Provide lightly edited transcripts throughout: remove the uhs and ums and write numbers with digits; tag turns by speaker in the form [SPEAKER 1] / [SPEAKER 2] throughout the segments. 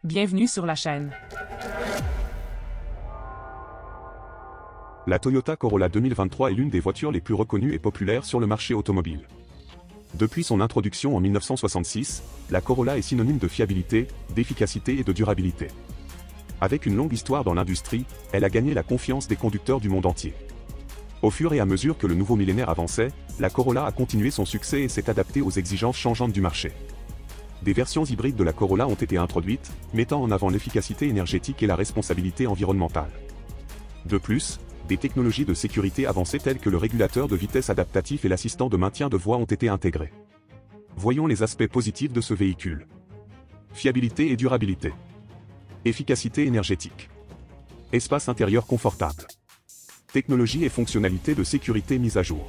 [SPEAKER 1] Bienvenue sur la chaîne.
[SPEAKER 2] La Toyota Corolla 2023 est l'une des voitures les plus reconnues et populaires sur le marché automobile. Depuis son introduction en 1966, la Corolla est synonyme de fiabilité, d'efficacité et de durabilité. Avec une longue histoire dans l'industrie, elle a gagné la confiance des conducteurs du monde entier. Au fur et à mesure que le nouveau millénaire avançait, la Corolla a continué son succès et s'est adaptée aux exigences changeantes du marché. Des versions hybrides de la Corolla ont été introduites, mettant en avant l'efficacité énergétique et la responsabilité environnementale. De plus, des technologies de sécurité avancées telles que le régulateur de vitesse adaptatif et l'assistant de maintien de voie ont été intégrés. Voyons les aspects positifs de ce véhicule. Fiabilité et durabilité. Efficacité énergétique. Espace intérieur confortable. Technologie et fonctionnalités de sécurité mises à jour.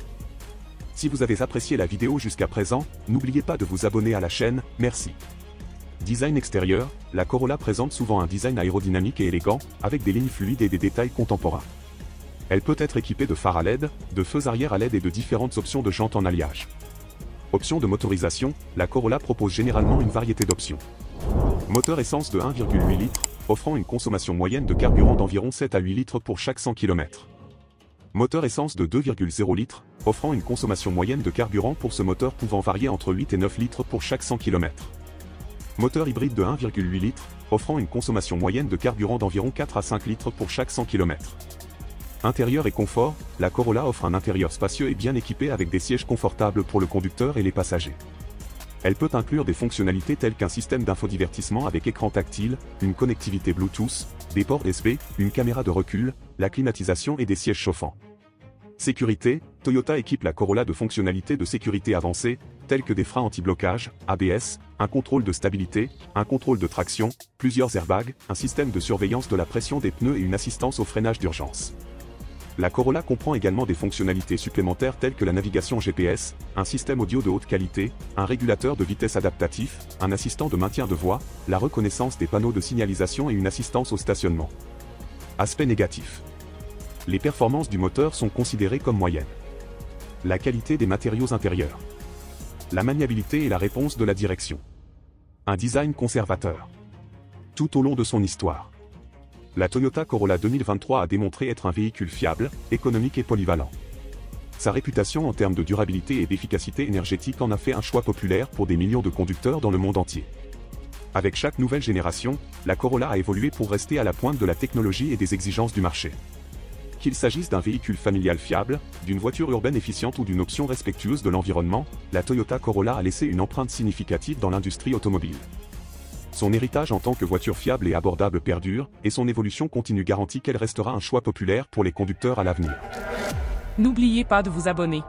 [SPEAKER 2] Si vous avez apprécié la vidéo jusqu'à présent, n'oubliez pas de vous abonner à la chaîne, merci. Design extérieur, la Corolla présente souvent un design aérodynamique et élégant, avec des lignes fluides et des détails contemporains. Elle peut être équipée de phares à LED, de feux arrière à LED et de différentes options de jantes en alliage. Options de motorisation, la Corolla propose généralement une variété d'options. Moteur essence de 1,8 litres, offrant une consommation moyenne de carburant d'environ 7 à 8 litres pour chaque 100 km. Moteur essence de 2,0 litres, offrant une consommation moyenne de carburant pour ce moteur pouvant varier entre 8 et 9 litres pour chaque 100 km. Moteur hybride de 1,8 litres, offrant une consommation moyenne de carburant d'environ 4 à 5 litres pour chaque 100 km. Intérieur et confort, la Corolla offre un intérieur spacieux et bien équipé avec des sièges confortables pour le conducteur et les passagers. Elle peut inclure des fonctionnalités telles qu'un système d'infodivertissement avec écran tactile, une connectivité Bluetooth, des ports USB, une caméra de recul, la climatisation et des sièges chauffants. Sécurité, Toyota équipe la Corolla de fonctionnalités de sécurité avancées, telles que des freins anti-blocage, ABS, un contrôle de stabilité, un contrôle de traction, plusieurs airbags, un système de surveillance de la pression des pneus et une assistance au freinage d'urgence. La Corolla comprend également des fonctionnalités supplémentaires telles que la navigation GPS, un système audio de haute qualité, un régulateur de vitesse adaptatif, un assistant de maintien de voie, la reconnaissance des panneaux de signalisation et une assistance au stationnement. Aspect négatif. Les performances du moteur sont considérées comme moyennes. La qualité des matériaux intérieurs. La maniabilité et la réponse de la direction. Un design conservateur. Tout au long de son histoire, la Toyota Corolla 2023 a démontré être un véhicule fiable, économique et polyvalent. Sa réputation en termes de durabilité et d'efficacité énergétique en a fait un choix populaire pour des millions de conducteurs dans le monde entier. Avec chaque nouvelle génération, la Corolla a évolué pour rester à la pointe de la technologie et des exigences du marché. Qu'il s'agisse d'un véhicule familial fiable, d'une voiture urbaine efficiente ou d'une option respectueuse de l'environnement, la Toyota Corolla a laissé une empreinte significative dans l'industrie automobile. Son héritage en tant que voiture fiable et abordable perdure, et son évolution continue garantit qu'elle restera un choix populaire pour les conducteurs à l'avenir.
[SPEAKER 1] N'oubliez pas de vous abonner.